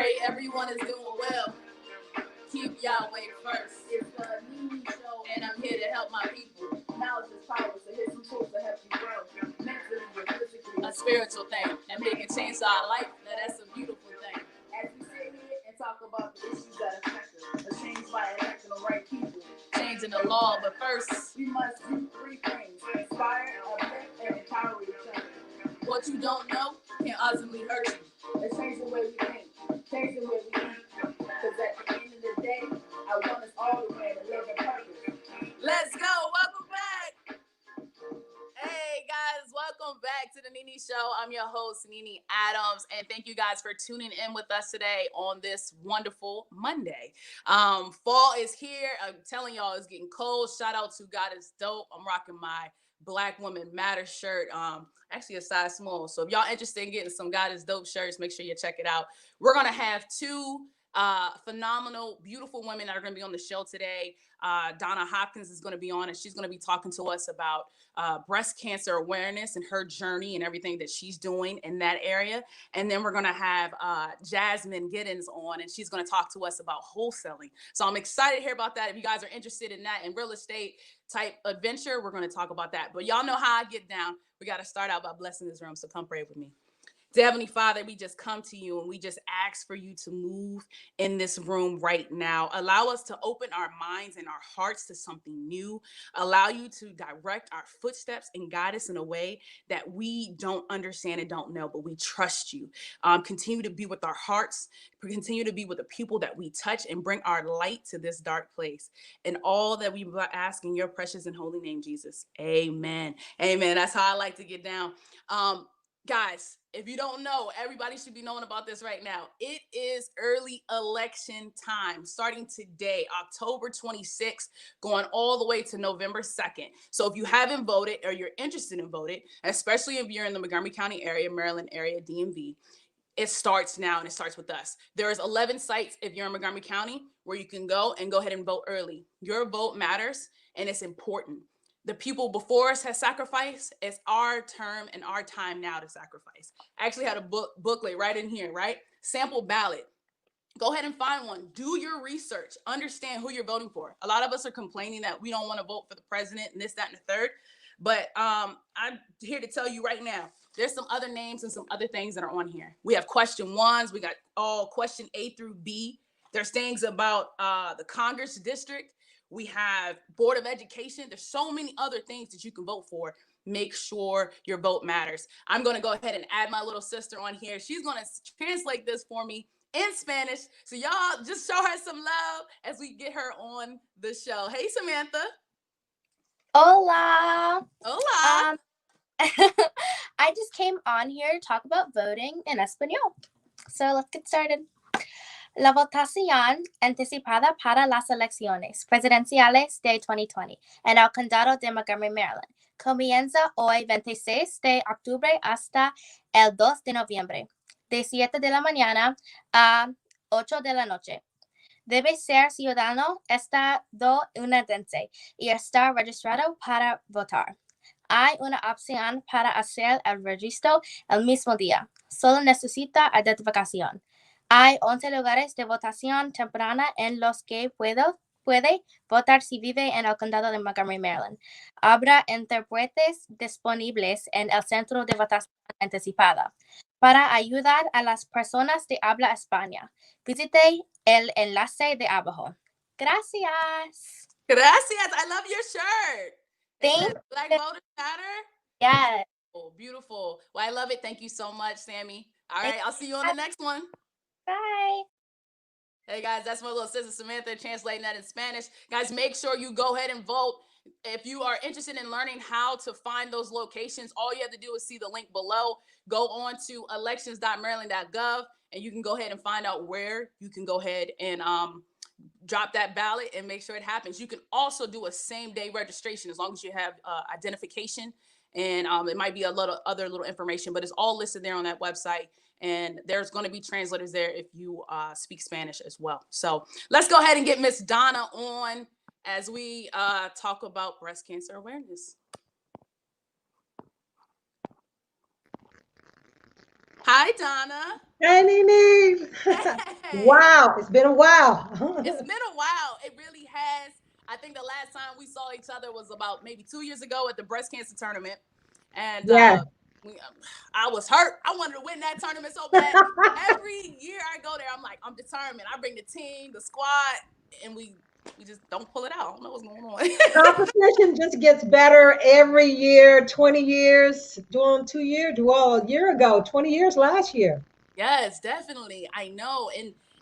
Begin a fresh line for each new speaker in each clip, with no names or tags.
Pray everyone is doing well. Keep Yahweh first. It's the Nini Show, and I'm here to help my people. Knowledge is power, so here's some tools to help you grow. Mentally, physically, a spiritual thing. And making change to our life, now that's a beautiful thing. As we sit here and talk about the issues that affect us, a change by electing the right people. Changing the law, but first, we must do three things: inspire, uplift, and empower each other. What you don't know can ultimately hurt you. Let's change the way we think, change the way we think. Because at the end of the day, I want us all to win and live in purpose. Let's go. Welcome back. Hey, guys. Welcome back to the Nini Show. I'm your host, Nini Adams. And thank you guys for tuning in with us today on this wonderful Monday. Fall is here. I'm telling y'all, it's getting cold. Shout out to God is Dope. I'm rocking my Black Women Matter shirt. Actually a size small. So if y'all interested in getting some God is Dope shirts, make sure you check it out. We're going to have two phenomenal, beautiful women that are going to be on the show today. Donna Hopkins is going to be on, and she's going to be talking to us about breast cancer awareness and her journey and everything that she's doing in that area. And then we're going to have Jazmine Gittens on, and she's going to talk to us about wholesaling. So I'm excited to hear about that. If you guys are interested in that, in real estate type adventure, we're going to talk about that. But y'all know how I get down. We got to start out by blessing this room. So come pray with me. Dear Heavenly Father, we just come to you and we just ask for you to move in this room right now. Allow us to open our minds and our hearts to something new. Allow you to direct our footsteps and guide us in a way that we don't understand and don't know, but we trust you. Continue to be with our hearts. Continue to be with the people that we touch and bring our light to this dark place. And all that we ask in your precious and holy name, Jesus. Amen. Amen. That's how I like to get down. Guys, if you don't know, everybody should be knowing about this right now. It is early election time, starting today, October 26th, going all the way to November 2nd. So if you haven't voted or you're interested in voting, especially if you're in the Montgomery County area, Maryland area, DMV, it starts now and it starts with us. There's 11 sites if you're in Montgomery County where you can go ahead and vote early. Your vote matters and it's important. The people before us has sacrificed. It's our term and our time now to sacrifice. I actually had a booklet right in here, right? Sample ballot. Go ahead and find one. Do your research. Understand who you're voting for. A lot of us are complaining that we don't want to vote for the president and this, that, and the third. But I'm here to tell you right now, there's some other names and some other things that are on here. We have question ones. We got all question A through B. There's things about the Congress district. We have Board of Education. There's so many other things that you can vote for. Make sure your vote matters. I'm going to go ahead and add my little sister on here. She's going to translate this for me in Spanish. So y'all just show her some love as we get her on the show. Hey, Samantha.
Hola.
Hola.
I just came on here to talk about voting in Espanol. So let's get started. La votación anticipada para las elecciones presidenciales de 2020 en el condado de Montgomery, Maryland, comienza hoy 26 de octubre hasta el 2 de noviembre, de 7 de la mañana a 8 de la noche. Debe ser ciudadano estadounidense y estar registrado para votar. Hay una opción para hacer el registro el mismo día. Solo necesita identificación. Hay 11 lugares de votación temprana en los que puede votar si vive en el condado de Montgomery, Maryland. Habrá intérpretes disponibles en el centro de votación anticipada. Para ayudar a las personas de habla hispana, visite el enlace de abajo. Gracias.
Gracias. I love your shirt.
Thank you.
Black Voters Matter?
Yes.
Oh, beautiful. Well, I love it. Thank you so much, Sammy. All right, I'll see you on the next one.
Bye.
Hey, guys, that's my little sister Samantha translating that in Spanish. Guys, make sure you go ahead and vote. If you are interested in learning how to find those locations, all you have to do is see the link below. Go on to elections.maryland.gov, and you can go ahead and find out where you can go ahead and drop that ballot and make sure it happens. You can also do a same-day registration as long as you have identification, and it might be a little other little information, but it's all listed there on that website. And there's going to be translators there if you speak Spanish as well. So let's go ahead and get Miss Donna on as we talk about breast cancer awareness. Hi, Donna.
Hey, Nene.
Hey.
Wow, it's been a while.
It's been a while. It really has. I think the last time we saw each other was about maybe 2 years ago at the breast cancer tournament. And
Yes.
I was hurt. I wanted to win that tournament so bad. Every year I go there, I'm like, I'm determined. I bring the team, the squad, and we just don't pull it out. I don't know what's going on.
Competition just gets better every year, 20 years, doing 2 years, well, a year ago, 20 years last year.
Yes, definitely. I know.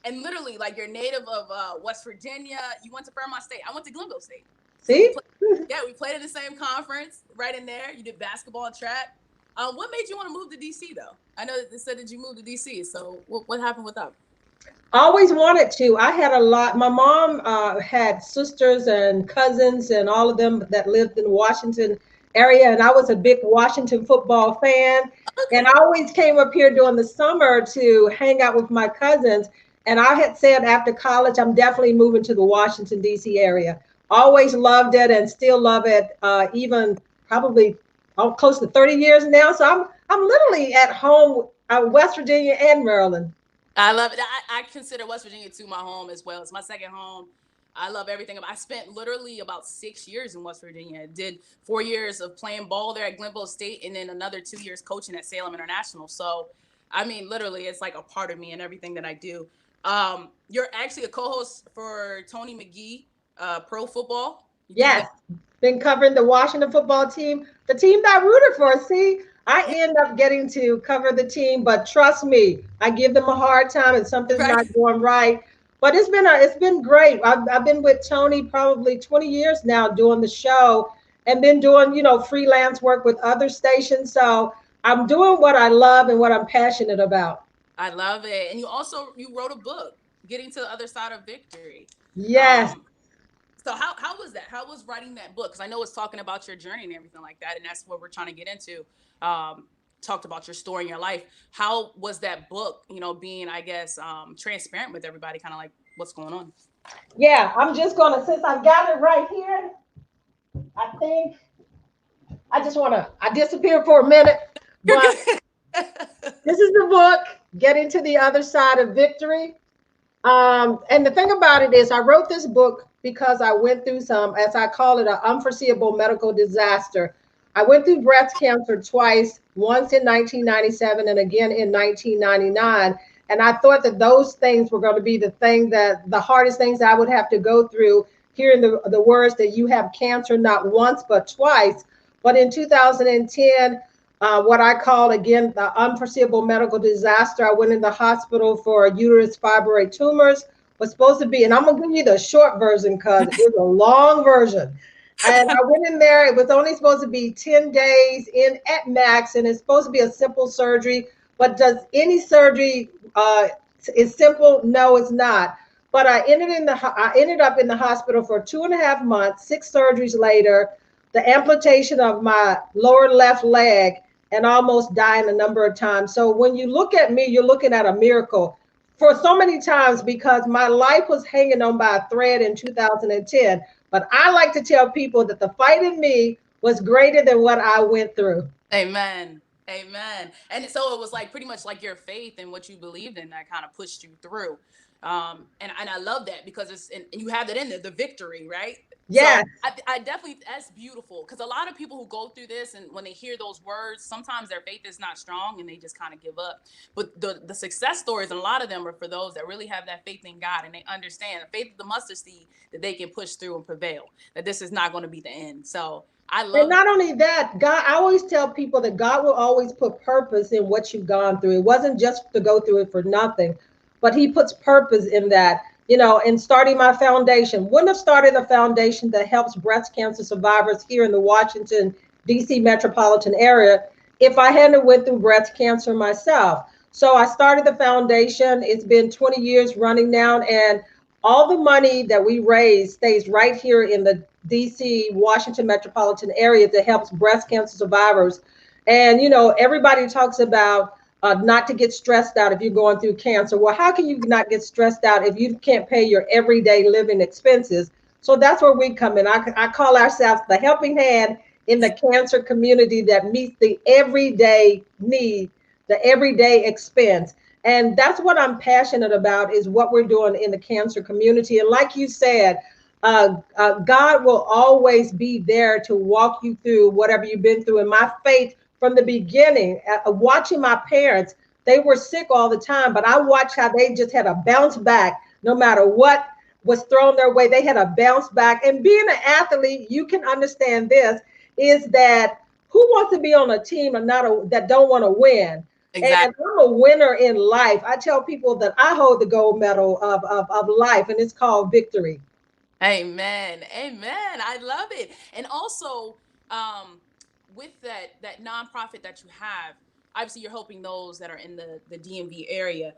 And literally, like you're native of West Virginia. You went to Fairmont State. I went to Glenville State. So
See?
we played in the same conference right in there. You did basketball and track. What made you want to move to DC though? I know that they said that you moved to DC. So what happened with that?
Always wanted to. I had a lot. My mom had sisters and cousins and all of them that lived in the Washington area, and I was a big Washington football fan. And I always came up here during the summer to hang out with my cousins. And I had said after college, I'm definitely moving to the Washington, D.C. area. Always loved it and still love it, even probably close to 30 years now. So I'm literally at home, West Virginia and Maryland.
I love it. I consider West Virginia too my home as well. It's my second home. I love everything. I spent literally about 6 years in West Virginia. I did 4 years of playing ball there at Glenville State and then another 2 years coaching at Salem International. So, I mean, literally, it's like a part of me and everything that I do. You're actually a co-host for Tony McGee, Pro Football.
Yes, been covering the Washington football team, the team that I rooted for. See, I end up getting to cover the team, but trust me, I give them a hard time and something's
Right.
not going right. But it's been great. I've been with Tony probably 20 years now doing the show and been doing, freelance work with other stations. So I'm doing what I love and what I'm passionate about.
I love it. And you wrote a book, Getting to the Other Side of Victory.
Yes.
So how was that? How was writing that book? Because I know it's talking about your journey and everything like that, and that's what we're trying to get into. Talked about your story in your life. How was that book? Being I guess transparent with everybody, kind of like what's going on.
Yeah, I'm just gonna since I got it right here, I think I disappeared for a minute,
You're
but
good.
this is the book, Getting to the Other Side of Victory. And the thing about it is I wrote this book because I went through some, as I call it, an unforeseeable medical disaster. I went through breast cancer twice, once in 1997 and again in 1999. And I thought that those things were going to be the hardest things I would have to go through, hearing the words that you have cancer not once, but twice. But in 2010, what I call, again, the unforeseeable medical disaster. I went in the hospital for uterus fibroid tumors. Was supposed to be, and I'm going to give you the short version because it's a long version. And I went in there. It was only supposed to be 10 days in at max, and it's supposed to be a simple surgery. But does any surgery is simple? No, it's not. But I ended up in the hospital for 2.5 months, 6 surgeries later, the amputation of my lower left leg, and almost dying a number of times. So when you look at me, you're looking at a miracle for so many times because my life was hanging on by a thread in 2010. But I like to tell people that the fight in me was greater than what I went through.
Amen. Amen. And so it was like pretty much like your faith and what you believed in that kind of pushed you through. And I love that because and you have that in there, the victory, right?
Yeah.
So I definitely, that's beautiful because a lot of people who go through this and when they hear those words, sometimes their faith is not strong and they just kind of give up. But the success stories, and a lot of them are for those that really have that faith in God and they understand the faith of the mustard seed that they can push through and prevail, that this is not going to be the end. So I love
And not only that, God, I always tell people that God will always put purpose in what you've gone through. It wasn't just to go through it for nothing, but he puts purpose in that. In starting my foundation, wouldn't have started a foundation that helps breast cancer survivors here in the Washington, D.C. metropolitan area if I hadn't went through breast cancer myself. So I started the foundation. It's been 20 years running now, and all the money that we raise stays right here in the DC, Washington metropolitan area that helps breast cancer survivors. And, everybody talks about not to get stressed out if you're going through cancer. Well, how can you not get stressed out if you can't pay your everyday living expenses? So that's where we come in. I call ourselves the helping hand in the cancer community that meets the everyday need the everyday expense. And that's what I'm passionate about, is what we're doing in the cancer community. And like you said, God will always be there to walk you through whatever you've been through. And my faith from the beginning, watching my parents, they were sick all the time, but I watched how they just had a bounce back no matter what was thrown their way. They had a bounce back. And being an athlete, you can understand this, is that who wants to be on a team and that don't want to win?
Exactly.
And I'm a winner in life. I tell people that I hold the gold medal of life, and it's called victory.
Amen. Amen. I love it. And also, with that nonprofit that you have, obviously you're helping those that are in the DMV area.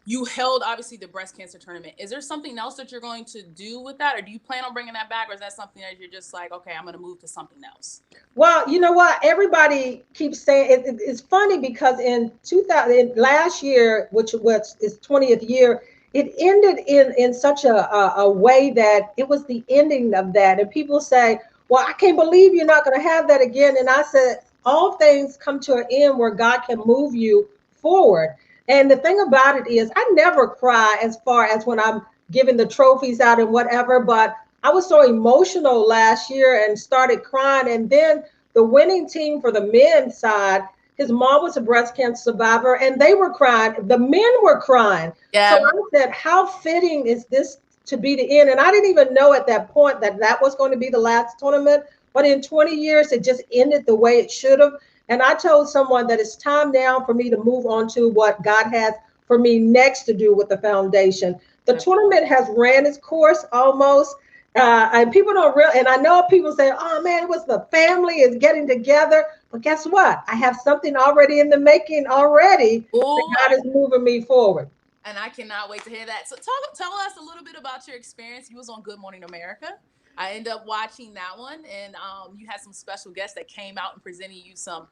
You held obviously the breast cancer tournament. Is there something else that you're going to do with that, or do you plan on bringing that back, or is that something that you're just like, okay, I'm going to move to something else?
Well, you know what? Everybody keeps saying it's funny because in 2000 last year, which was its 20th year, it ended in such a way that it was the ending of that. And people say, well, I can't believe you're not going to have that again. And I said, all things come to an end where God can move you forward. And the thing about it is, I never cry as far as when I'm giving the trophies out and whatever, but I was so emotional last year and started crying. And then the winning team for the men's side, his mom was a breast cancer survivor, and they were crying. The men were crying.
Yeah.
So I said, how fitting is this to be the end? And I didn't even know at that point that was going to be the last tournament. But in 20 years, it just ended the way it should have. And I told someone that it's time now for me to move on to what God has for me next to do with the foundation. The tournament has ran its course almost. And people don't realize, and I know people say, oh man, it was the family is getting together. But guess what? I have something already in the making already.
Ooh,
that God is moving me forward.
And I cannot wait to hear that. So tell us a little bit about your experience. You was on Good Morning America. I ended up watching that one, and you had some special guests that came out and presented you some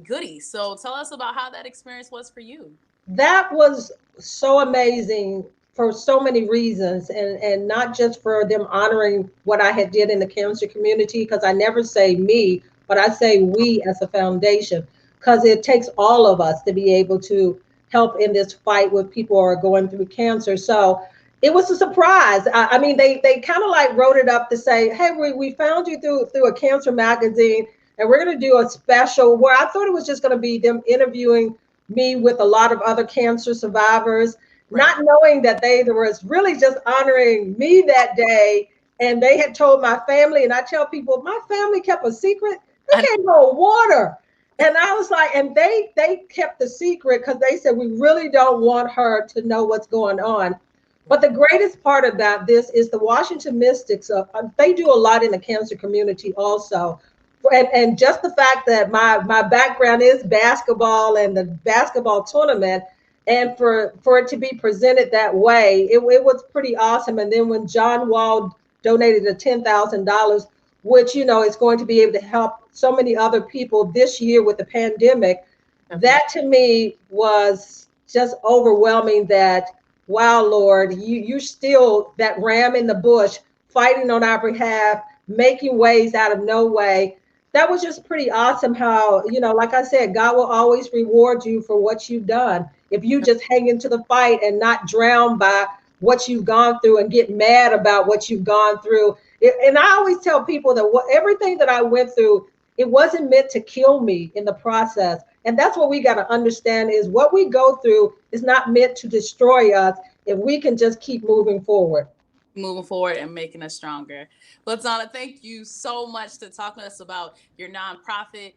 goodies. So tell us about how that experience was for you.
That was so amazing for so many reasons, and not just for them honoring what I had did in the cancer community, because I never say me, but I say we as a foundation, because it takes all of us to be able to help in this fight with people who are going through cancer. So it was a surprise. I mean, they kind of like wrote it up to say, hey, we found you through a cancer magazine, and we're going to do a special, where I thought it was just going to be them interviewing me with a lot of other cancer survivors, right, not knowing that they was really just honoring me that day. And they had told my family, and I tell people, my family kept a secret. They can't go water. And I was like, and they kept the secret because they said, we really don't want her to know what's going on. But the greatest part about this is the Washington Mystics. They do a lot in the cancer community also. And just the fact that my background is basketball and the basketball tournament, and for it to be presented that way, it was pretty awesome. And then when John Wall donated the $10,000, which, you know, is going to be able to help so many other people this year with the pandemic, that to me was just overwhelming. That, wow, Lord, you're still that ram in the bush fighting on our behalf, making ways out of no way. That was just pretty awesome how, you know, like I said, God will always reward you for what you've done. If you just hang into the fight and not drown by what you've gone through and get mad about what you've gone through. And I always tell people that everything that I went through, it wasn't meant to kill me in the process. And that's what we got to understand, is what we go through is not meant to destroy us if we can just keep moving forward.
Moving forward and making us stronger. Well, Donna, thank you so much to talk to us about your nonprofit,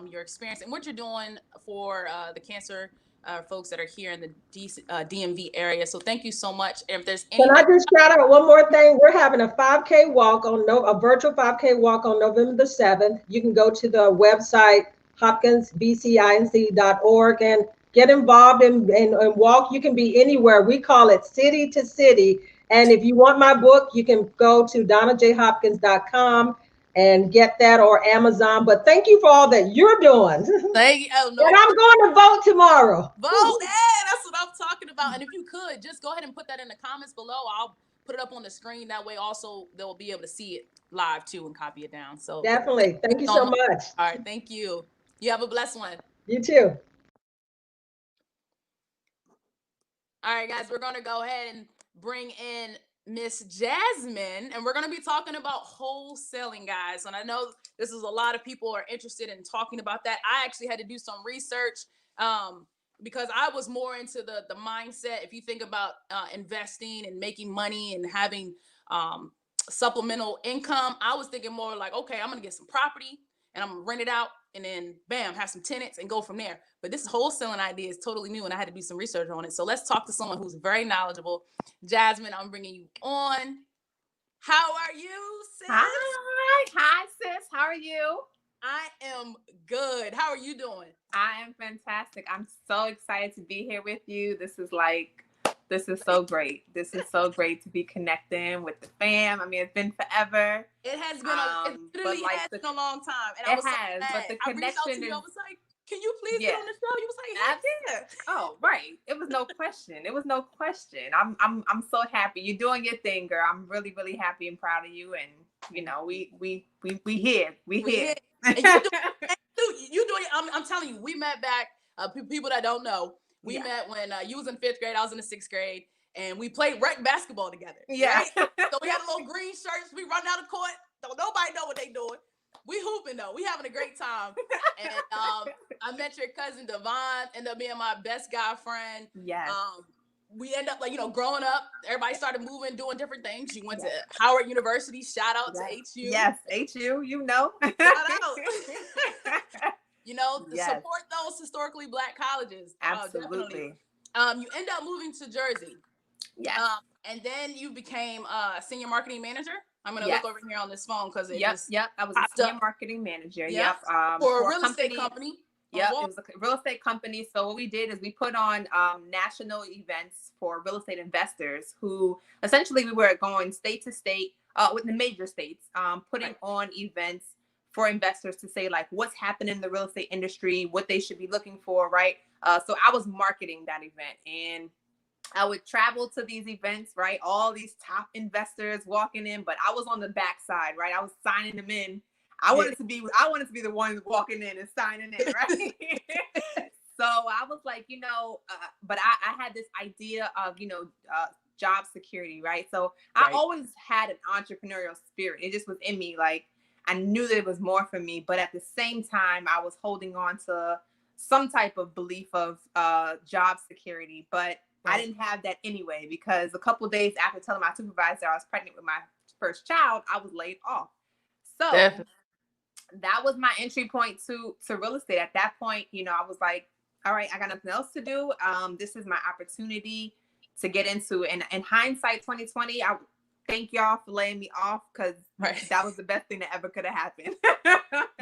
your experience, and what you're doing for the cancer folks that are here in the DMV area. So thank you so much. If there's any,
can I just shout out one more thing? We're having a 5K walk a virtual 5K walk on November the 7th. You can go to the website hopkinsbcinc.org and get involved and walk. You can be anywhere. We call it city to city. And if you want my book, you can go to donnajhopkins.com and get that, or Amazon. But thank you for all that you're doing.
Thank you. Oh, no.
And I'm going to vote tomorrow.
Vote. Hey, that's what I'm talking about. And if you could, just go ahead and put that in the comments below. I'll put it up on the screen. That way also they'll be able to see it live too and copy it down. So
definitely. Thank you so much.
All right. Thank you. You have a blessed one.
You too.
All right, guys, we're going to go ahead and bring in Miss Jasmine, and we're going to be talking about wholesaling, guys. And I know this is a lot of people are interested in talking about that. I actually had to do some research because I was more into the mindset. If you think about investing and making money and having supplemental income, I was thinking more like, okay, I'm going to get some property and I'm going to rent it out and then bam, have some tenants and go from there. But this wholesaling idea is totally new and I had to do some research on it. So let's talk to someone who's very knowledgeable. Jasmine, I'm bringing you on. How are you, sis?
Hi, sis. How are you?
I am good. How are you doing?
I am fantastic. I'm so excited to be here with you. This is so great. This is so great to be connecting with the fam. I mean, it's been forever.
It has been it literally has been a long time. And I was so glad.
But the connection
I reached out to you. I was like, can you please get on the show? You was like,
I did. Oh, right. It was no question. I'm so happy. You're doing your thing, girl. I'm really, really happy and proud of you. And you know, we here. We here.
And you doing I'm telling you, we met back, people that don't know, we met when you was in 5th grade, I was in the 6th grade, and we played rec basketball together.
Yeah.
Right? So we had little green shirts, we run down the court, don't nobody know what they doing. We hooping though, we having a great time. And I met your cousin Devon, ended up being my best guy friend.
Yes.
We end up growing up, everybody started moving, doing different things. You went to Howard University, shout out to HU.
Yes, HU, you know.
Shout out. Support those historically Black colleges.
Absolutely.
You end up moving to Jersey.
Yes.
And then you became a senior marketing manager. I'm going to look over here on this phone because it
I was a senior marketing manager.
For a real estate company.
Yep, it was a real estate company. So what we did is we put on national events for real estate investors who essentially we were going state to state with the major states, putting on events for investors to say like what's happening in the real estate industry, what they should be looking for, right? So I was marketing that event and I would travel to these events, right? All these top investors walking in, but I was on the backside, right? I was signing them in. I wanted to be the one walking in and signing in, right? So I was like, but I had this idea of, job security, right? So I always had an entrepreneurial spirit. It just was in me. Like I knew that it was more for me, but at the same time, I was holding on to some type of belief of job security, but I didn't have that anyway, because a couple of days after telling my supervisor I was pregnant with my first child, I was laid off. So that was my entry point to real estate. At that point, I was like, all right, I got nothing else to do. This is my opportunity to get into. And in hindsight, 2020, I thank y'all for laying me off, because that was the best thing that ever could have happened.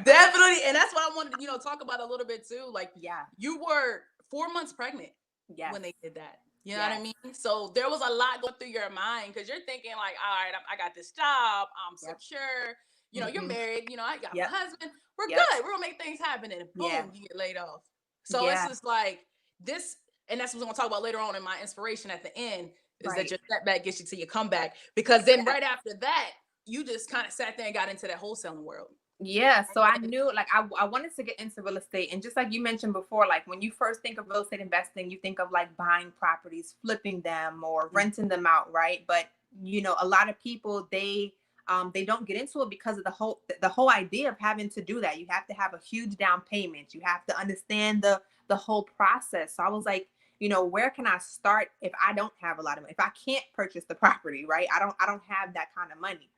Definitely. And that's what I wanted to, talk about a little bit too. Like, you were 4 months pregnant when they did that. You know what I mean? So there was a lot going through your mind, because you're thinking like, all right, I got this job. I'm secure. You're married. I got my husband. We're good. We're going to make things happen. And boom, you get laid off. So it's just like this. And that's what we're going to talk about later on in my inspiration at the end, is that your setback gets you to your comeback. Because then right after that, you just kind of sat there and got into that wholesaling world.
Yeah. So I knew like I wanted to get into real estate. And just like you mentioned before, like when you first think of real estate investing, you think of like buying properties, flipping them or renting them out. Right. But, a lot of people, they don't get into it because of the whole idea of having to do that. You have to have a huge down payment. You have to understand the whole process. So I was like, where can I start if I don't have a lot of money? If I can't purchase the property, right? I don't have that kind of money.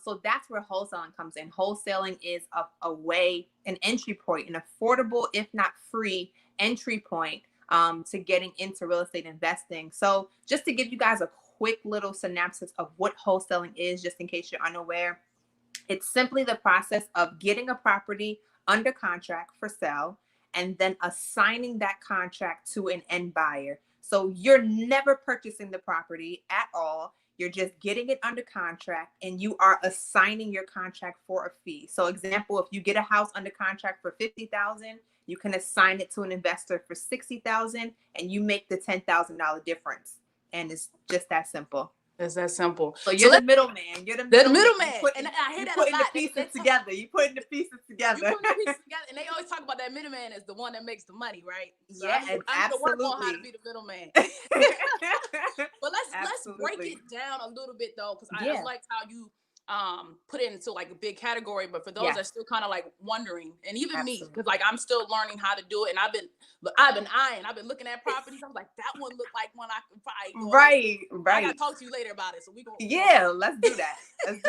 So that's where wholesaling comes in. Wholesaling is a way, an entry point, an affordable, if not free entry point to getting into real estate investing. So just to give you guys a quick little synopsis of what wholesaling is, just in case you're unaware, it's simply the process of getting a property under contract for sale and then assigning that contract to an end buyer. So you're never purchasing the property at all. You're just getting it under contract and you are assigning your contract for a fee. So example, if you get a house under contract for $50,000, you can assign it to an investor for $60,000 and you make the $10,000 difference. And it's just that simple.
It's that simple.
So you're the middleman. You're the
middleman.
And
I hear that a
putting
lot.
the pieces together. You putting the pieces together.
You putting the pieces together, and they always talk about that middleman as the one that makes the money, right? So
Yeah,
I'm to work on how to
absolutely.
be the middleman. But let's break it down a little bit though, because I like how you put it into like a big category. But for those that are still kind of like wondering, and even me, because like I'm still learning how to do it, and I've been eyeing, I've been looking at properties. I was like, that one looked like one I could probably go
right.
I gotta talk to you later about it. So we go.
Let's do that.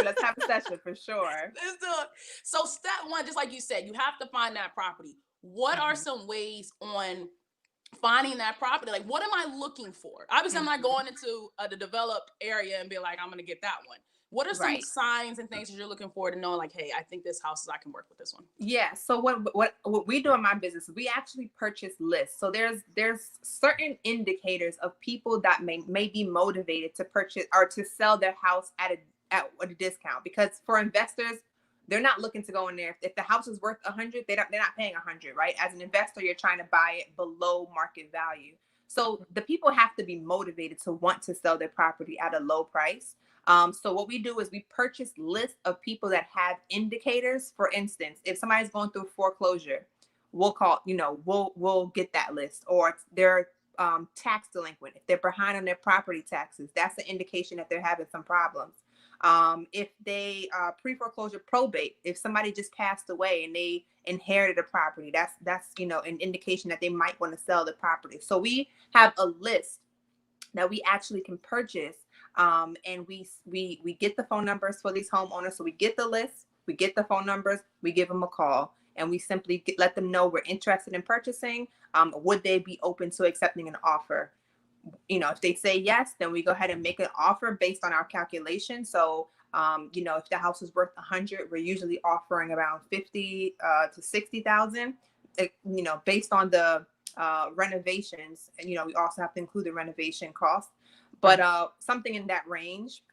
Let's have a session for sure.
Let's do it. So step one, just like you said, you have to find that property. What are some ways on finding that property? Like, what am I looking for? Obviously, I'm not going into the developed area and be like, I'm gonna get that one. What are some signs and things that you're looking for to know, like, hey, I think this house I can work with this one?
Yeah. So what we do in my business is we actually purchase lists. So there's certain indicators of people that may be motivated to purchase or to sell their house at a discount, because for investors, they're not looking to go in there. If the house is worth 100, they're not paying 100, right? As an investor, you're trying to buy it below market value. So the people have to be motivated to want to sell their property at a low price. So what we do is we purchase lists of people that have indicators. For instance, if somebody's going through foreclosure, we'll we'll get that list. Or they're tax delinquent. If they're behind on their property taxes, that's an indication that they're having some problems. If they pre-foreclosure probate, if somebody just passed away and they inherited a property, that's an indication that they might want to sell the property. So we have a list that we actually can purchase, and we get the phone numbers for these homeowners. So we get the list, we get the phone numbers, we give them a call, and we simply let them know we're interested in purchasing. Would they be open to accepting an offer? If they say yes, then we go ahead and make an offer based on our calculation. So, if the house is worth 100, we're usually offering around 50 to 60,000. Based on the renovations, and we also have to include the renovation cost, but something in that range,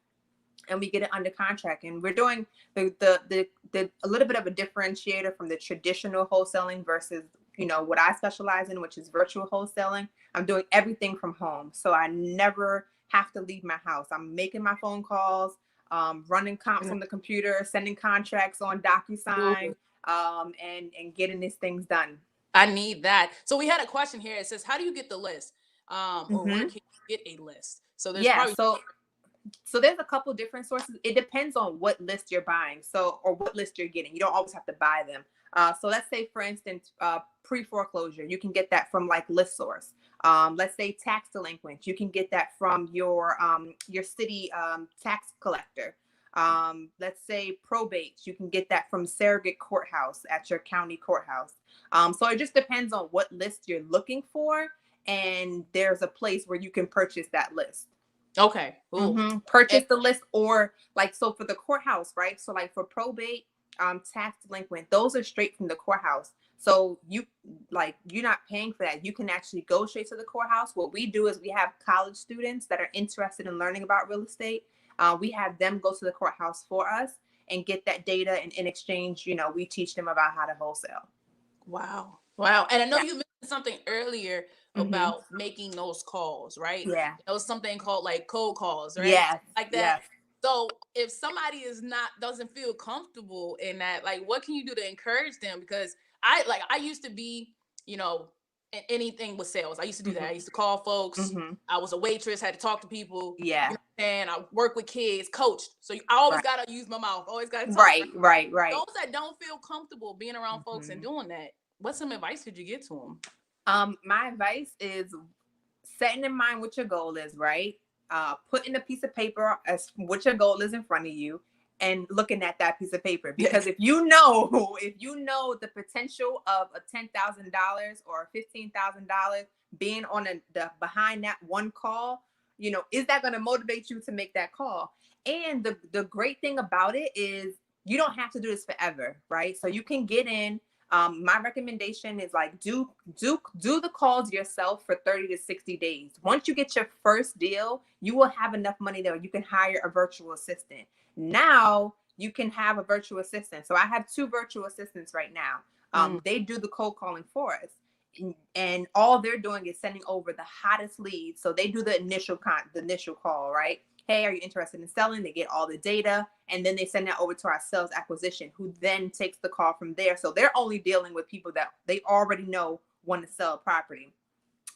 and we get it under contract. And we're doing the a little bit of a differentiator from the traditional wholesaling versus what I specialize in, which is virtual wholesaling. I'm doing everything from home, so I never have to leave my house. I'm making my phone calls, running comps on the computer, sending contracts on DocuSign, and getting these things done.
I need that. So we had a question here. It says, how do you get the list? Or where can you get a list? So there's
so there's a couple different sources. It depends on what list you're buying, or what list you're getting. You don't always have to buy them. So let's say, for instance, pre-foreclosure, you can get that from like ListSource. Let's say tax delinquent, you can get that from your city tax collector. Let's say probate, you can get that from surrogate courthouse at your county courthouse. So it just depends on what list you're looking for, and there's a place where you can purchase that list.
Okay.
Purchase the list, or like, so for the courthouse, right? So like for probate, tax delinquent, those are straight from the courthouse. So you're not paying for that. You can actually go straight to the courthouse. What we do is we have college students that are interested in learning about real estate. We have them go to the courthouse for us and get that data, and in exchange, we teach them about how to wholesale.
Wow. And I know you mentioned something earlier about making those calls, right?
Yeah.
There was something called like cold calls, right?
Yeah.
Like that. Yeah. So if somebody doesn't feel comfortable in that, like, what can you do to encourage them? Because I used to be, in anything with sales. I used to do that. I used to call folks. I was a waitress, had to talk to people.
Yeah.
And I work with kids, coached. So I always got to use my mouth. Always got to talk.
Right.
Those that don't feel comfortable being around folks and doing that, what some advice could you give to them?
My advice is setting in mind what your goal is, right? Putting a piece of paper as what your goal is in front of you, and looking at that piece of paper. Because if you know the potential of a $10,000 or $15,000 being on the behind that one call, is that going to motivate you to make that call? And the great thing about it is you don't have to do this forever, right? So you can get in. My recommendation is like do the calls yourself for 30 to 60 days. Once you get your first deal, you will have enough money there. You can hire a virtual assistant. Now you can have a virtual assistant. So I have 2 virtual assistants right now. They do the cold calling for us. And all they're doing is sending over the hottest leads. So they do the initial call, right? hey, are you interested in selling? They get all the data, and then they send that over to our sales acquisition, who then takes the call from there. So they're only dealing with people that they already know want to sell a property,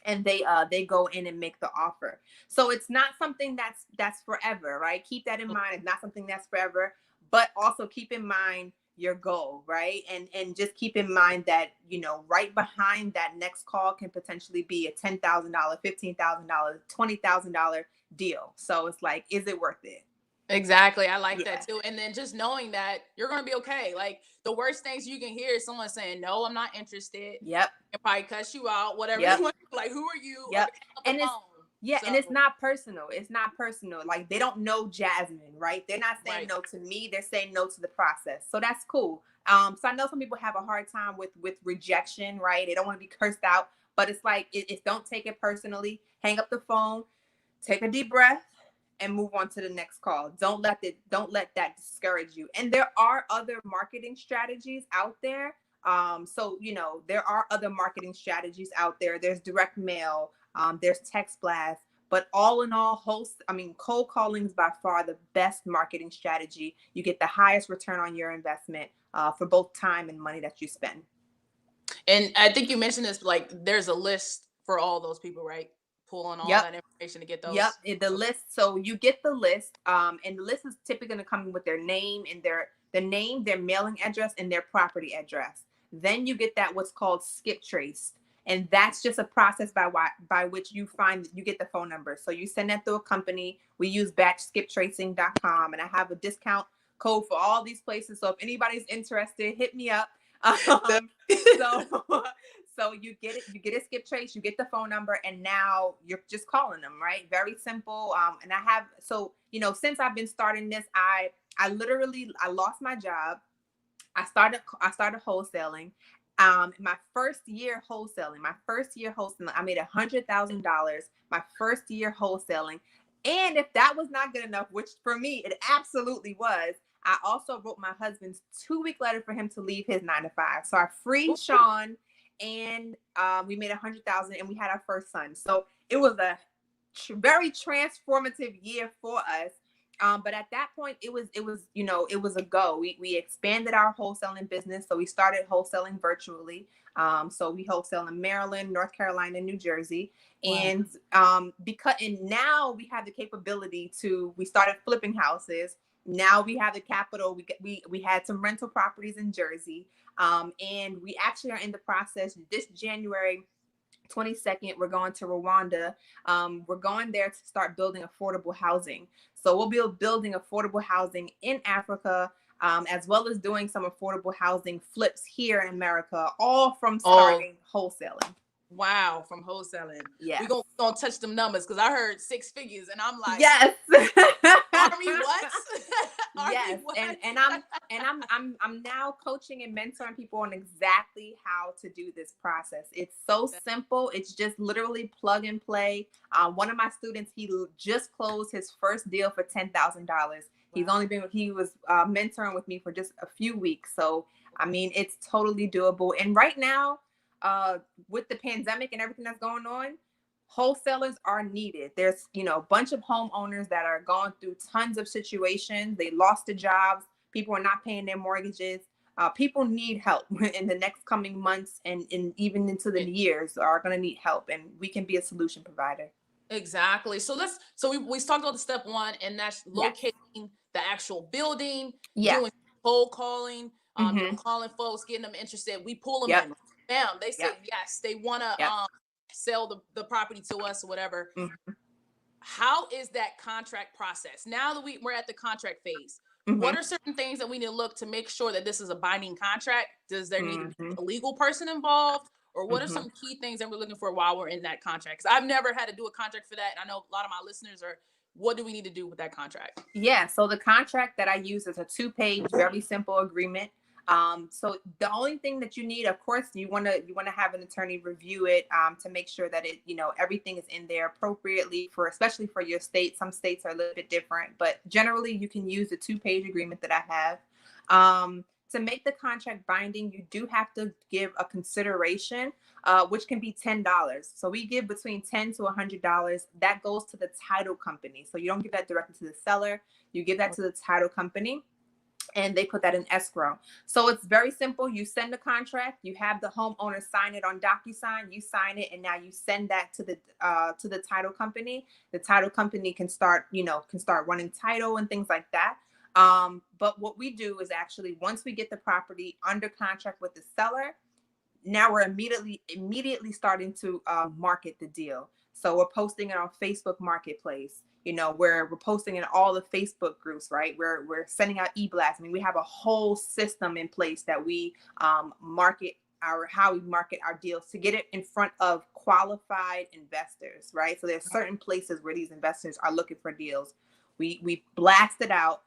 and they go in and make the offer. So it's not something that's forever, right? Keep that in mind. It's not something that's forever, but also keep in mind your goal, right? And just keep in mind that, you know, right behind that next call can potentially be a $10,000, $15,000, $20,000 deal. So it's like, is it worth it?
Exactly. I like
Yeah.
that too. And then just knowing that you're going to be okay. Like the worst things you can hear is someone saying, no, I'm not interested.
Yep.
And probably cuss you out, whatever.
Yep.
Like, who are you?
Yep.
And
And
so,
it's not personal. It's not personal. Like, they don't know Jazmine, right? They're not saying
right.
no to me. They're saying no to the process. So that's cool. So I know some people have a hard time with rejection, right? They don't want to be cursed out, but it's like, it's don't take it personally. Hang up the phone, take a deep breath, and move on to the next call. Don't let that discourage you. And there are other marketing strategies out there. So, you know, there are other marketing strategies out there. There's direct mail, there's text blast, but all in all, cold calling is by far the best marketing strategy. You get the highest return on your investment for both time and money that you spend.
And I think you mentioned this, like there's a list for all those people, right? Pulling all that information to get those.
Yep, the list. So you get the list, and the list is typically going to come with their name and their mailing address, and their property address. Then you get that what's called skip trace, and that's just a process by which you get the phone number. So you send that through a company. We use batchskiptracing.com, and I have a discount code for all these places. So if anybody's interested, hit me up. So you get a skip trace, you get the phone number, and now you're just calling them, right? Very simple. And since I've been starting this, I lost my job. I started wholesaling. My first year wholesaling, I made $100,000 my first year wholesaling. And if that was not good enough, which for me, it absolutely was, I also wrote my husband's 2-week letter for him to leave his 9-to-5. So I freed Sean, and we made $100,000, and we had our first son. So it was a very transformative year for us. But at that point, it was a go. We expanded our wholesaling business. So we started wholesaling virtually. So we wholesale in Maryland, North Carolina, New Jersey. Wow. And now we have the capability we started flipping houses. Now we have the capital. We had some rental properties in Jersey. And we actually are in the process this January 22nd, we're going to Rwanda. We're going there to start building affordable housing. So we'll be building affordable housing in Africa, as well as doing some affordable housing flips here in America, all from starting wholesaling.
Wow, from wholesaling.
Yeah.
We're gonna touch them numbers, because I heard 6 figures and I'm like,
yes.
Army what?
Yes. What? And I'm now coaching and mentoring people on exactly how to do this process. It's so simple. It's just literally plug and play. One of my students, he just closed his first deal for $10,000. Wow. He was mentoring with me for just a few weeks. So, I mean, it's totally doable. And right now, with the pandemic and everything that's going on, wholesalers are needed. There's, a bunch of homeowners that are going through tons of situations. They lost their jobs. People are not paying their mortgages. People need help in the next coming months, and even into the years are going to need help, and we can be a solution provider.
Exactly. So we talked about the step one, and that's locating the actual building, doing cold calling, calling folks, getting them interested. We pull them in. Bam, they say yes, they want to sell the property to us or whatever. Mm-hmm. How is that contract process? Now that we're at the contract phase, what are certain things that we need to look to make sure that this is a binding contract? Does there need to be a legal person involved? Or what are some key things that we're looking for while we're in that contract? Because I've never had to do a contract for that. And I know a lot of my listeners what do we need to do with that contract? Yeah,
so the contract that I use is a 2-page, very simple agreement. So the only thing that you need, of course, you want to have an attorney review it, to make sure that it, everything is in there appropriately especially for your state. Some states are a little bit different, but generally you can use the 2-page agreement that I have. to make the contract binding, you do have to give a consideration, which can be $10. So we give between $10 to $100. That goes to the title company. So you don't give that directly to the seller. You give that to the title company, and they put that in escrow. So it's very simple. You send the contract, you have the homeowner sign it on DocuSign, you sign it, and now you send that to the title company. The title company can start running title and things like that. But what we do is actually, once we get the property under contract with the seller, now we're immediately starting to market the deal. So we're posting it on Facebook Marketplace. We're posting in all the Facebook groups, right? We're sending out e-blasts. I mean, we have a whole system in place that we market how we market our deals to get it in front of qualified investors, right? So there's certain places where these investors are looking for deals. We blast it out.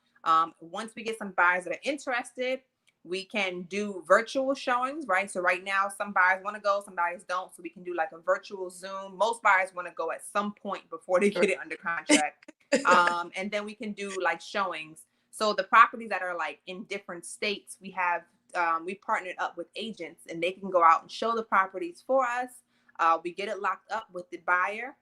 Once we get some buyers that are interested, we can do virtual showings, right? So right now, some buyers want to go, some buyers don't. So we can do like a virtual Zoom. Most buyers want to go at some point before they get it under contract. And then we can do like showings. So the properties that are like in different states, we partnered up with agents, and they can go out and show the properties for us. We get it locked up with the buyer,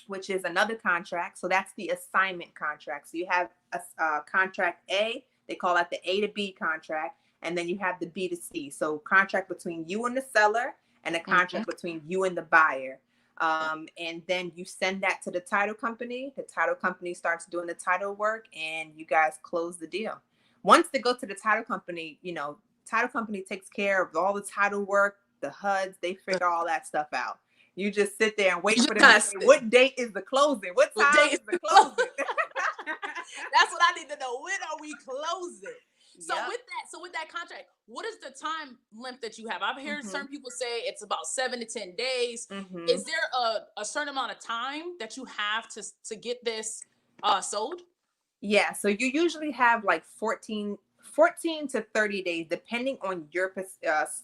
which is another contract. So that's the assignment contract. So you have a contract A, they call that the A to B contract. And then you have the B to C. So contract between you and the seller, and a contract between you and the buyer. And then you send that to the title company. The title company starts doing the title work, and you guys close the deal. Once they go to the title company, title company takes care of all the title work, the HUDs, they figure all that stuff out. You just sit there and wait for them to say, what date is the closing? What time is the closing?
That's what I need to know. When are we closing? So with that contract, what is the time length that you have? I've heard certain people say it's about 7 to 10 days. Is there a certain amount of time that you have to get this sold?
Yeah, so you usually have like 14 to 30 days, depending on your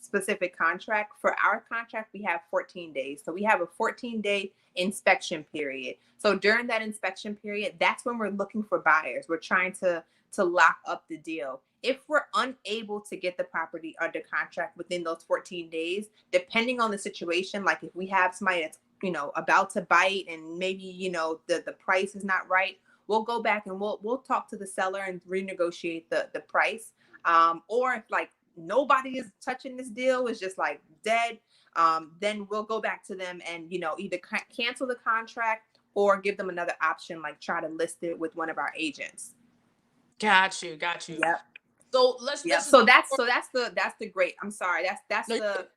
specific contract. For our contract, we have 14 days. So we have a 14-day inspection period. So during that inspection period, that's when we're looking for buyers. We're trying to lock up the deal. If we're unable to get the property under contract within those 14 days, depending on the situation, like if we have somebody that's, about to bite, and maybe, the price is not right, we'll go back and we'll talk to the seller and renegotiate the price. Or if like nobody is touching this deal, it's just like dead, then we'll go back to them and, either cancel the contract or give them another option, like try to list it with one of our agents. Got you.
Yep. So
So that's the great. I'm sorry. That's the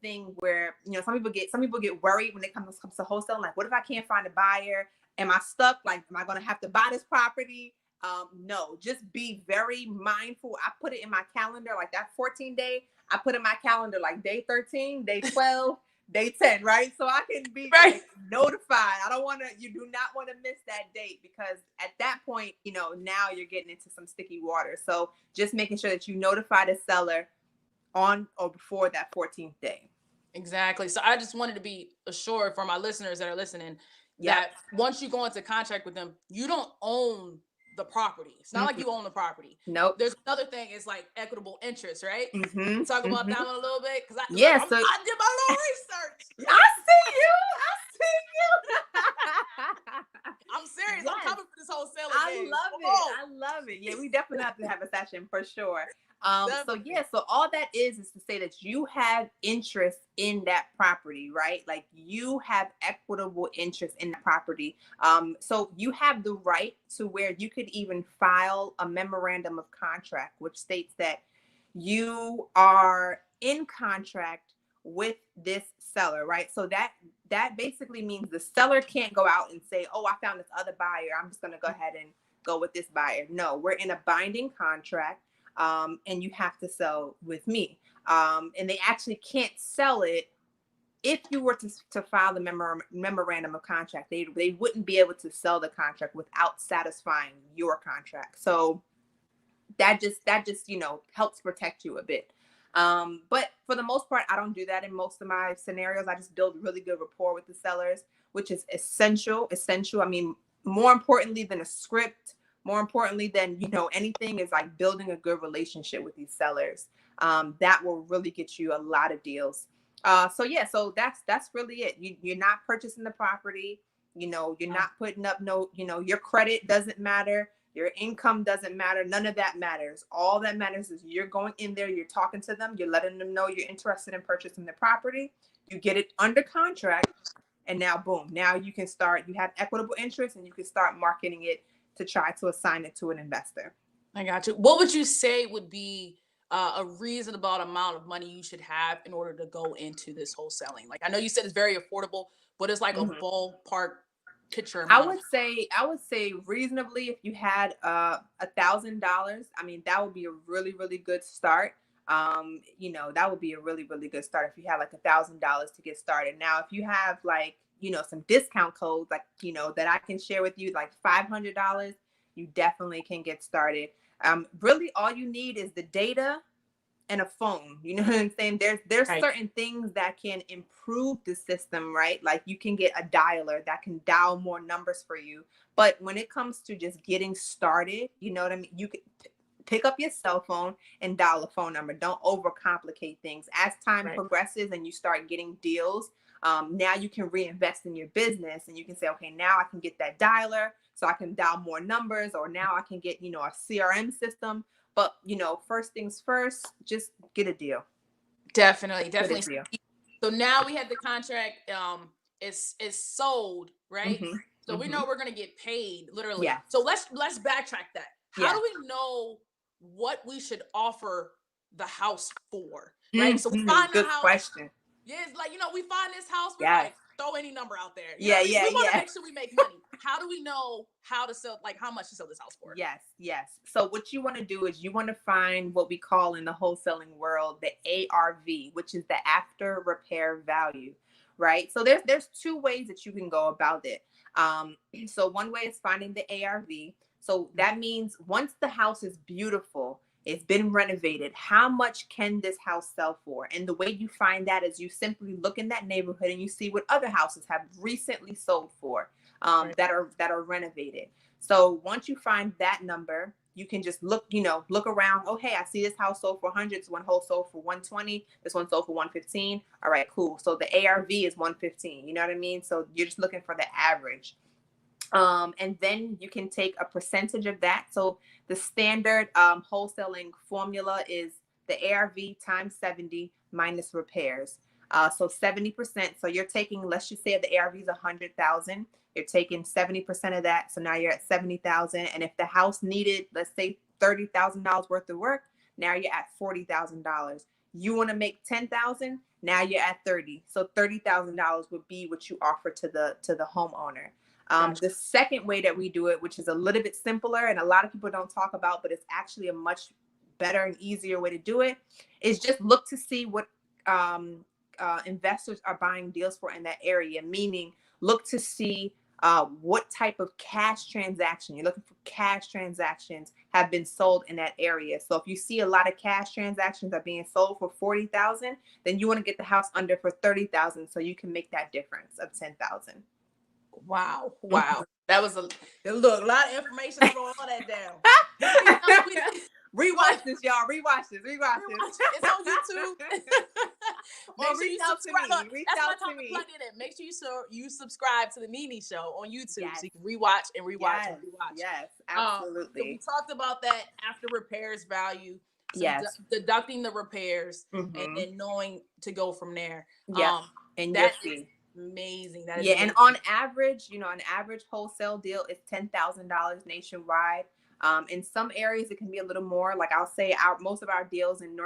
thing where, some people get worried when it comes to wholesale. Like, what if I can't find a buyer? Am I stuck? Like, am I going to have to buy this property? No, just be very mindful. I put it in my calendar, like that 14-day, I put in my calendar like day 13, day 12, day 10, right? So I can be like, notified. You do not want to miss that date, because at that point, now you're getting into some sticky water. So just making sure that you notify the seller on or before that 14th day.
Exactly. So I just wanted to be assured for my listeners that are listening that once you go into contract with them, you don't own the property. It's not like you own the property.
Nope.
There's another thing. It's like equitable interest, right? Talk about that one a little bit, because I did my little research.
I see you.
I'm serious. I'm coming for this wholesale.
I love it. Yeah, we definitely have to have a session for sure. So all that is to say that you have interest in that property, right? Like, you have equitable interest in the property. So you have the right to where you could even file a memorandum of contract, which states that you are in contract with this seller, right? So that basically means the seller can't go out and say, oh, I found this other buyer, I'm just going to go ahead and go with this buyer. No, we're in a binding contract. And you have to sell with me. And they actually can't sell it if you were to file the memorandum of contract. They wouldn't be able to sell the contract without satisfying your contract. So that just helps protect you a bit. But for the most part, I don't do that in most of my scenarios. I just build really good rapport with the sellers, which is essential. I mean, more importantly than a script, more importantly than, anything is like building a good relationship with these sellers. That will really get you a lot of deals. So that's really it. You're not purchasing the property. You're not putting up your credit doesn't matter. Your income doesn't matter. None of that matters. All that matters is you're going in there, you're talking to them, you're letting them know you're interested in purchasing the property. You get it under contract, and now boom, now you can start, you have equitable interest, and you can start marketing it to try to assign it to an investor.
I got you. What would you say would be a reasonable amount of money you should have in order to go into this wholesaling? Like, I know you said it's very affordable, but it's like a ballpark picture.
I would say reasonably, if you had $1,000, I mean, that would be a really, really good start. That would be a really, really good start if you had like $1,000 to get started. Now, if you have like, some discount codes, like, that I can share with you, like $500, you definitely can get started. Really all you need is the data and a phone. You know what I'm saying? There's
Right.
certain things that can improve the system, right? Like you can get a dialer that can dial more numbers for you. But when it comes to just getting started, you know what I mean? You can pick up your cell phone and dial a phone number. Don't overcomplicate things. As time progresses and you start getting deals, now you can reinvest in your business, and you can say, okay, now I can get that dialer so I can dial more numbers, or now I can get, a CRM system. But, first things first, just get a deal.
Definitely.
Get a deal.
So now we have the contract. It's sold, right? So we know we're gonna get paid, literally.
Yeah.
So let's backtrack that. How
Yeah.
do we know what we should offer the house for? Right. So we find the
Good
house.
question.
Yeah, it's like, we find this house, we're
Yes.
like, throw any number out there.
Yeah,
we want to
yeah.
make sure we make money. How do we know how to sell, like how much to sell this house for?
Yes. So what you want to do is you want to find what we call in the wholesaling world the ARV, which is the after repair value, right? So there's two ways that you can go about it. So one way is finding the ARV. So that means once the house is beautiful, it's been renovated, how much can this house sell for? And the way you find that is you simply look in that neighborhood and you see what other houses have recently sold for, that are renovated. So once you find that number, you can just look around. Oh, hey, I see this house sold for 100. This one house sold for 120. This one sold for 115. All right, cool. So the ARV is 115. You know what I mean? So you're just looking for the average. And then you can take a percentage of that. So the standard wholesaling formula is the ARV times 70 minus repairs. So 70%. So you're taking, let's just say the ARV is 100,000. You're taking 70% of that. So now you're at 70,000. And if the house needed, let's say $30,000 worth of work, now you're at $40,000. You want to make 10,000. Now you're at 30. So $30,000 would be what you offer to the homeowner. The second way that we do it, which is a little bit simpler and a lot of people don't talk about, but it's actually a much better and easier way to do it, is just look to see what investors are buying deals for in that area. Meaning, look to see what type of cash transaction you're looking for. Cash transactions have been sold in that area. So if you see a lot of cash transactions are being sold for 40,000, then you want to get the house under for 30,000 so you can make that difference of 10,000.
Wow. That was a lot of information. Throw all that down.
Rewatch this, y'all. Rewatch this.
It's on YouTube.
Well, reach out to me.
Plug it in. Make sure you subscribe to the Nene Show on YouTube, so you can rewatch and rewatch and rewatch.
Yes, absolutely.
So we talked about that after repairs value. So deducting the repairs and then knowing to go from there.
And
that is amazing. That is amazing.
And on average, an average wholesale deal is $10,000 nationwide. In some areas, it can be a little more. Like I'll say most of our deals in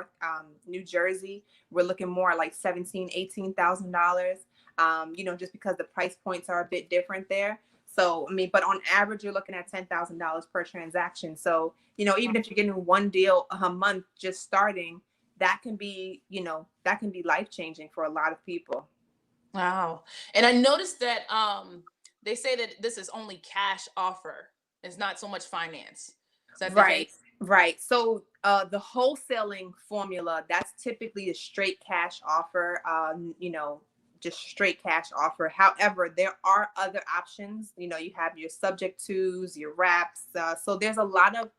New Jersey, we're looking more like $17,000, $18,000, just because the price points are a bit different there. So, but on average, you're looking at $10,000 per transaction. So, even if you're getting one deal a month just starting, that can be life-changing for a lot of people.
Wow. And I noticed that they say that this is only cash offer. It's not so much finance. Is that the case?
Right. So the wholesaling formula, that's typically a straight cash offer, just straight cash offer. However, there are other options. You know, you have your subject tos, your wraps. So there's a lot of,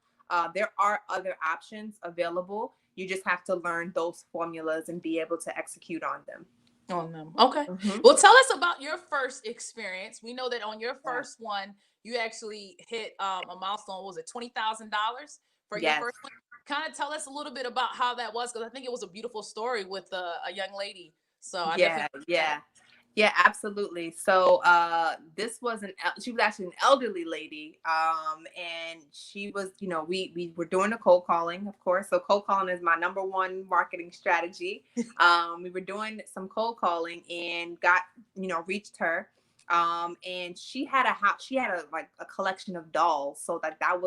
there are other options available. You just have to learn those formulas and be able to execute on them.
On them. Okay.
Mm-hmm.
Well, tell us about your first experience. We know that on your first one, you actually hit a milestone. What was it $20,000 for your first one? Kind of tell us a little bit about how that was, because I think it was a beautiful story with a young lady. So
yeah, absolutely. So this was she was actually an elderly lady, and she was, you know, we were doing a cold calling, of course. So cold calling is my number one marketing strategy. We were doing some cold calling and got, you know, reached her, and she had a collection of dolls. So that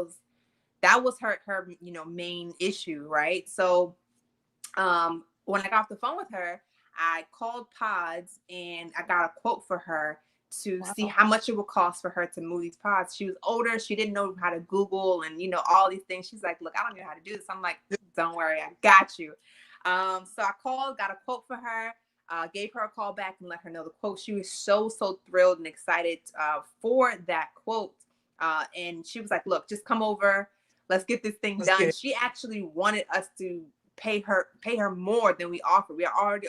was her you know, main issue, right? So when I got off the phone with her, I called Pods and I got a quote for her to see how much it would cost for her to move these pods. She was older. She didn't know how to Google and, you know, all these things. She's like, look, I don't know how to do this. I'm like, don't worry, I got you. So I called, got a quote for her, gave her a call back and let her know the quote. She was so thrilled and excited for that quote. And she was like, look, just come over. Let's get this thing done. She actually wanted us to pay her more than we offered. We already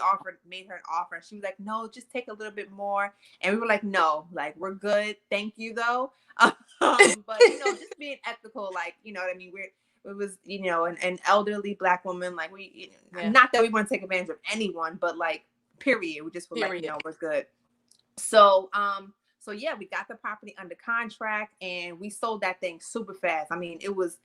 made her an offer. And she was like, no, just take a little bit more. And we were like, no, like, we're good. Thank you though. But, you know, just being ethical, like, you know what I mean? It was, you know, an elderly Black woman. Like not that we want to take advantage of anyone, but like, period. We just were like, no, we're good. So, yeah, we got the property under contract and we sold that thing super fast. I mean, it was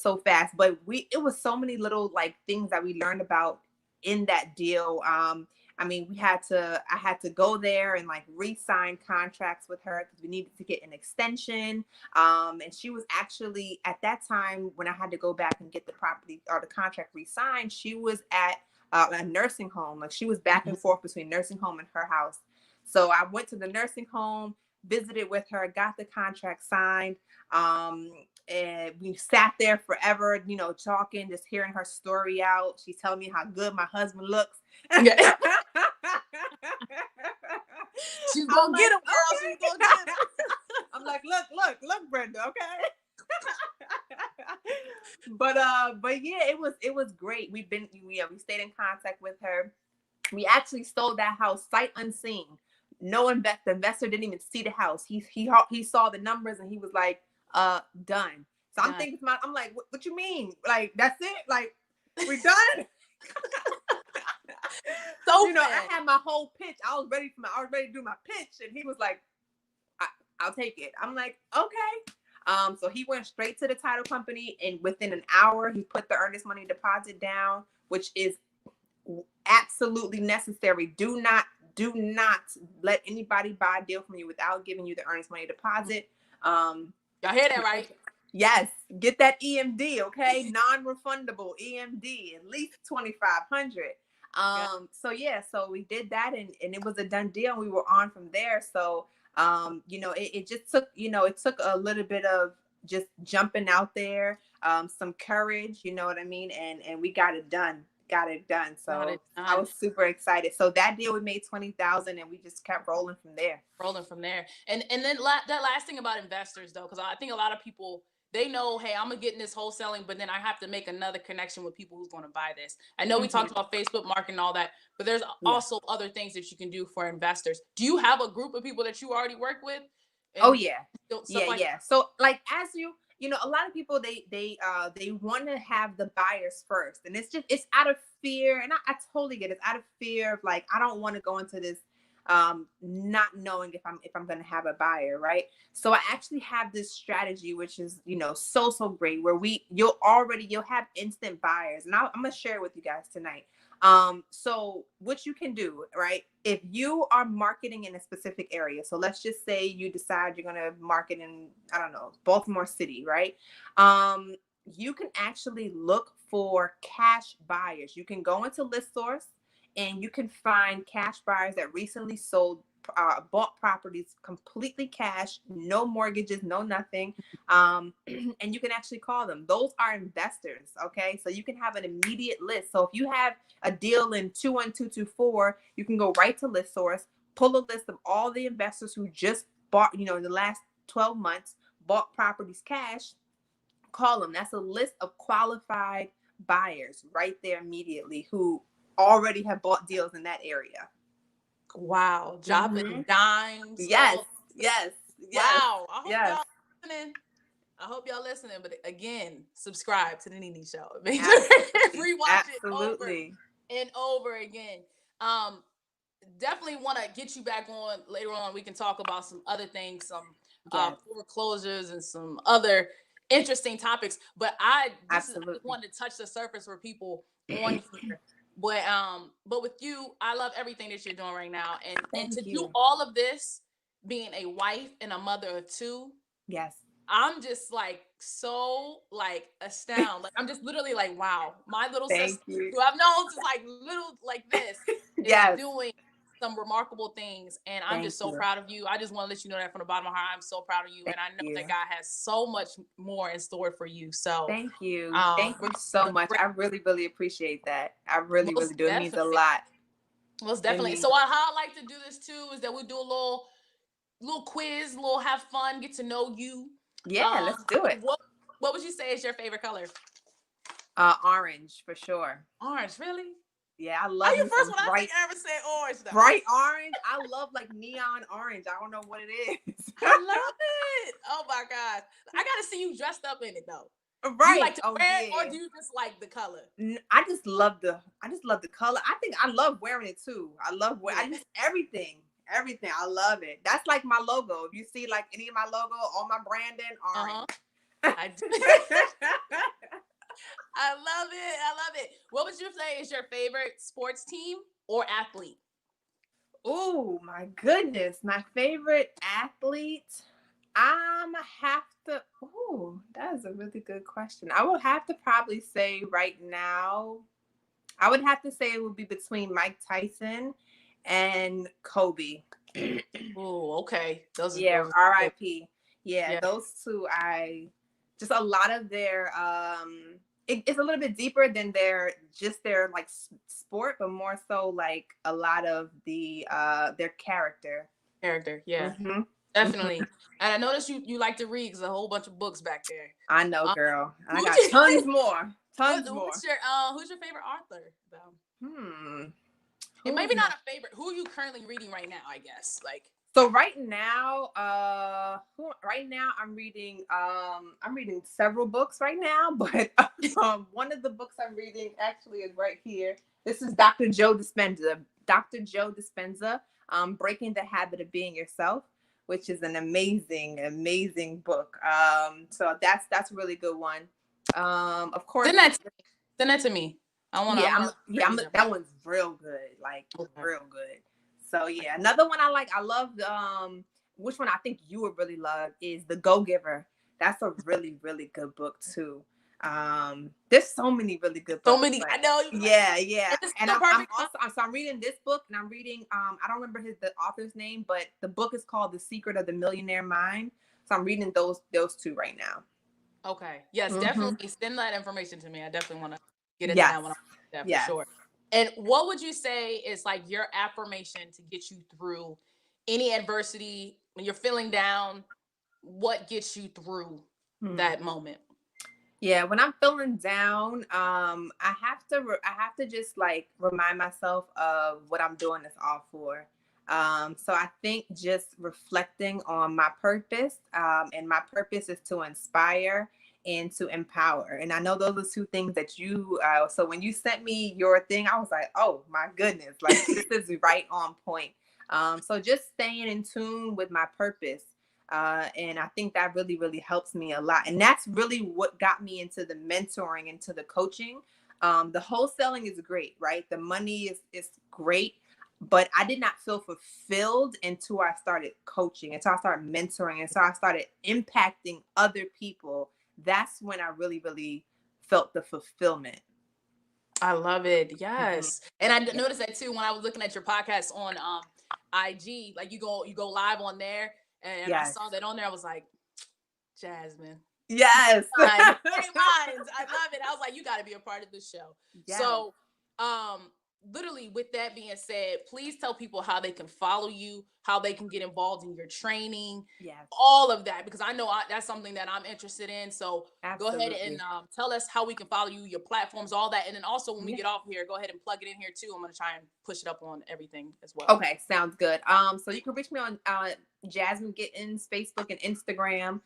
so fast, but it was so many little like things that we learned about in that deal. I mean, I had to go there and like re-sign contracts with her because we needed to get an extension. And she was actually at that time when I had to go back and get the property or the contract re-signed, she was at a nursing home. Like she was back and forth between nursing home and her house. So I went to the nursing home, visited with her, got the contract signed. And we sat there forever, you know, talking, just hearing her story out. She's telling me how good my husband looks. Yeah.
She's gonna get him, girl. She's gonna get him.
I'm like, look, Brenda, okay. But yeah, it was great. We stayed in contact with her. We actually sold that house sight unseen. The investor didn't even see the house. He saw the numbers and he was like, done. So I'm thinking, I'm like, what you mean? Like, that's it? Like, we done? So you know, I had my whole pitch. I was ready to do my pitch, and he was like, I'll take it. I'm like, okay. So he went straight to the title company, and within an hour, he put the earnest money deposit down, which is absolutely necessary. Do not let anybody buy a deal from you without giving you the earnest money deposit.
Y'all hear that, right?
Yes, get that EMD, okay? Non-refundable EMD, at least $2,500. So we did that, and it was a done deal. And we were on from there. So you know, it just took, you know, it took a little bit of just jumping out there, some courage, you know what I mean, and we got it done. So I was super excited. So that deal, we made $20,000 and we just kept rolling from there.
And then that last thing about investors though, because I think a lot of people, they know, hey, I'm gonna get in this wholesaling, but then I have to make another connection with people who's going to buy this. I know we talked about Facebook marketing and all that, but there's also other things that you can do for investors. Do you have a group of people that you already work with?
Oh yeah. So like, as you know, a lot of people, they want to have the buyers first, and it's out of fear, and I totally get it. It's out of fear of like, I don't want to go into this not knowing if I'm going to have a buyer, right? So I actually have this strategy, which is, you know, so great, where you'll have instant buyers, and I'm going to share it with you guys tonight. So what you can do, right? If you are marketing in a specific area, so let's just say you decide you're going to market in, I don't know, Baltimore City, right? You can actually look for cash buyers. You can go into ListSource and you can find cash buyers that recently sold bought properties completely cash, no mortgages, no nothing. And you can actually call them. Those are investors, okay? So you can have an immediate list. So if you have a deal in 21224, you can go right to ListSource, pull a list of all the investors who just bought, in the last 12 months, bought properties cash, call them. That's a list of qualified buyers right there immediately who already have bought deals in that area.
Wow, dropping dimes.
Yes,
Oh,
yes.
Wow. I hope
yes.
y'all listening. I hope y'all listening. But again, subscribe to the Nene Show. Make sure rewatch it over and over again. Definitely want to get you back on later on. We can talk about some other things, some foreclosures and some other interesting topics. But I just wanted to touch the surface for people on here. But with you, I love everything that you're doing right now. And to do all of this, being a wife and a mother of two.
Yes.
I'm just like so like astounded. Like I'm just literally like, wow, my little sister who I've known since like little like this is doing some remarkable things. And I'm just so proud of you. I just want to let you know that from the bottom of my heart, I'm so proud of you. And I know that God has so much more in store for you. So
thank you. Thank you so much. I really, really appreciate that. I really, really do. It means a lot.
Most definitely. So how I like to do this too is that we do a little quiz, little have fun, get to know you.
Yeah, let's do it.
What would you say is your favorite color?
Orange for sure.
Orange, really?
Yeah, I love.
Are you first when I think I ever said orange? Though.
Bright orange. I love like neon orange. I don't know what it is.
I love it. Oh my gosh, I gotta see you dressed up in it though.
Right.
Do you like to wear it, or do you just like the color?
I just love the color. I think I love wearing it too. I love everything. Everything. I love it. That's like my logo. If you see like any of my logo, all my branding, orange.
I do. I love it. I love it. What would you say is your favorite sports team or athlete?
Oh my goodness. My favorite athlete. That is a really good question. I would have to probably say right now, I would have to say it would be between Mike Tyson and Kobe.
Oh, okay. Those
R.I.P. Yeah, those two. Just a lot of their it's a little bit deeper than their like sport, but more so like a lot of the their character.
Yeah. Mm-hmm. Definitely. And I noticed you like to read because a whole bunch of books back there.
I know, girl. And I got tons more.
Who's your favorite author though? And maybe not a favorite. Who are you currently reading right now, I guess? Like
so right now, I'm reading several books right now, but one of the books I'm reading actually is right here. This is Dr. Joe Dispenza. Breaking the Habit of Being Yourself, which is an amazing book. So that's a really good one. Of course.
Send that to me. I want to.
That one's real good. Like real good. So yeah, another one I like. I love which one I think you would really love is The Go-Giver. That's a really, really good book too. There's so many really good books.
So many, I know.
Yeah. And I'm reading this book, and I'm reading I don't remember the author's name, but the book is called The Secret of the Millionaire Mind. So I'm reading those two right now.
Okay. Yes, definitely send that information to me. I definitely want to get into that one. For sure. And what would you say is like your affirmation to get you through any adversity when you're feeling down? What gets you through that moment?
Yeah, when I'm feeling down, I have to just like remind myself of what I'm doing this all for. So I think just reflecting on my purpose, and my purpose is to inspire and to empower. And I know those are two things that you, so when you sent me your thing, I was like, oh my goodness, like this is right on point. So just staying in tune with my purpose. And I think that really, really helps me a lot. And that's really what got me into the mentoring, into the coaching. The wholesaling is great, right? The money is great, but I did not feel fulfilled until I started coaching, until I started mentoring, until I started impacting other people. That's when I really, really felt the fulfillment.
I love it. Yes. And I noticed that too when I was looking at your podcast on IG, like you go live on there, and
Yes.
I saw that on there. I was like, Jasmine.
Yes.
Great minds. I love it. I was like, you got to be a part of this show.
Yes.
So, literally, with that being said, please tell people how they can follow you, how they can get involved in your training,
Yes.
all of that, because I know that's something that I'm interested in. So
Absolutely.
go ahead and tell us how we can follow you, your platforms, all that. And then also when we get off here, go ahead and plug it in here too. I'm going to try and push it up on everything as well.
Okay, sounds good. So you can reach me on Jasmine Gittens, Facebook and Instagram.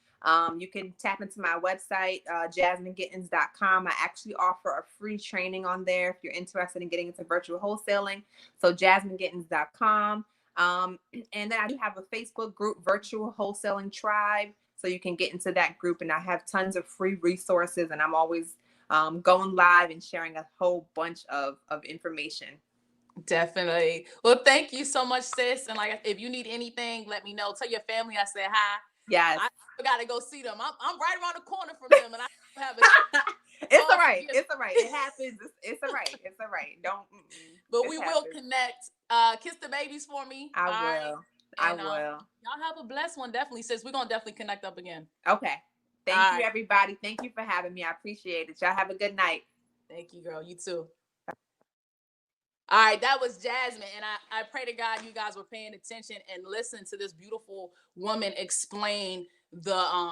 You can tap into my website, JasmineGittens.com. I actually offer a free training on there if you're interested in getting into virtual wholesaling. So JasmineGittens.com. And then I do have a Facebook group, Virtual Wholesaling Tribe. So you can get into that group, and I have tons of free resources, and I'm always going live and sharing a whole bunch of information.
Definitely. Well, thank you so much, sis. And like, if you need anything, let me know. Tell your family I said hi.
Yes.
I gotta go see them. I'm right around the corner from them, and I have a.
It's all right. It's all right. It happens. It's all right. It's all right. Don't.
But we will connect. Kiss the babies for me.
I will. I will.
Y'all have a blessed one, definitely, sis. We're gonna definitely connect up again.
Okay. Thank you, everybody. Thank you for having me. I appreciate it. Y'all have a good night.
Thank you, girl. You too. All right, that was Jasmine, and I pray to God you guys were paying attention and listen to this beautiful woman explain the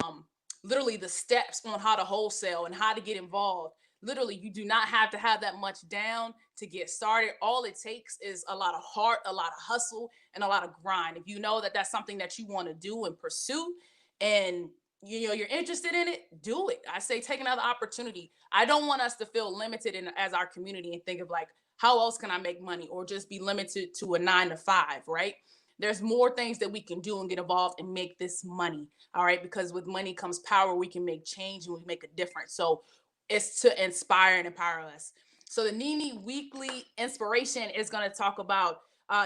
literally the steps on how to wholesale and how to get involved. Literally, you do not have to have that much down to get started. All it takes is a lot of heart, a lot of hustle, and a lot of grind. If you know that that's something that you want to do and pursue, and you're interested in it, do it. I say take another opportunity. I don't want us to feel limited as our community and think of like, how else can I make money, or just be limited to a 9-to-5, right? There's more things that we can do and get involved and make this money. All right. Because with money comes power. We can make change and we make a difference. So it's to inspire and empower us. So the Nini Weekly Inspiration is going to talk about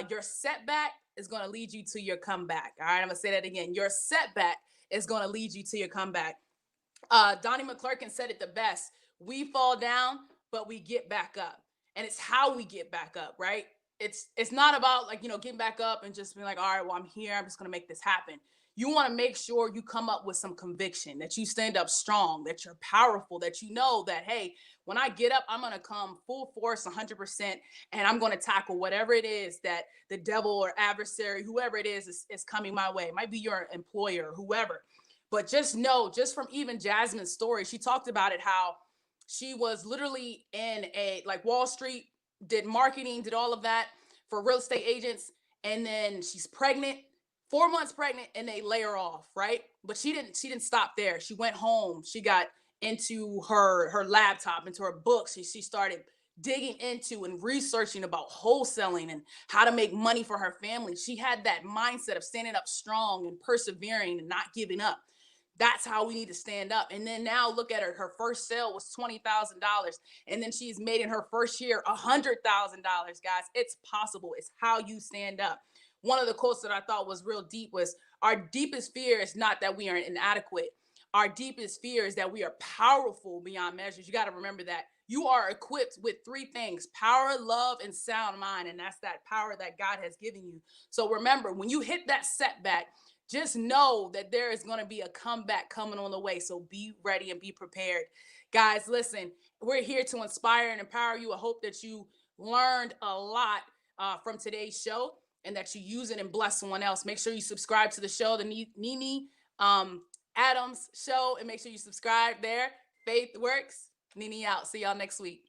your setback is going to lead you to your comeback. All right. I'm going to say that again. Your setback is going to lead you to your comeback. Donnie McClurkin said it the best. We fall down, but we get back up. And it's how we get back up, right? It's not about like, getting back up and just being like, all right, well, I'm here. I'm just going to make this happen. You want to make sure you come up with some conviction, that you stand up strong, that you're powerful, that you know that, hey, when I get up, I'm going to come full force 100%, and I'm going to tackle whatever it is that the devil or adversary, whoever it is coming my way. It might be your employer, whoever. But just know, just from even Jasmine's story, she talked about it, how she was literally in Wall Street, did marketing, did all of that for real estate agents. And then she's pregnant, 4 months pregnant, and they lay her off, right? But she didn't stop there. She went home. She got into her laptop, into her books. She started digging into and researching about wholesaling and how to make money for her family. She had that mindset of standing up strong and persevering and not giving up. That's how we need to stand up. And then now look at her. Her first sale was $20,000. And then she's made in her first year $100,000, guys. It's possible. It's how you stand up. One of the quotes that I thought was real deep was, our deepest fear is not that we are inadequate. Our deepest fear is that we are powerful beyond measures. You got to remember that. You are equipped with 3 things: power, love, and sound mind. And that's that power that God has given you. So remember, when you hit that setback, just know that there is going to be a comeback coming on the way. So be ready and be prepared. Guys, listen, we're here to inspire and empower you. I hope that you learned a lot from today's show and that you use it and bless someone else. Make sure you subscribe to the show, the Nini Adams Show, and make sure you subscribe there. Faith Works. Nini out. See y'all next week.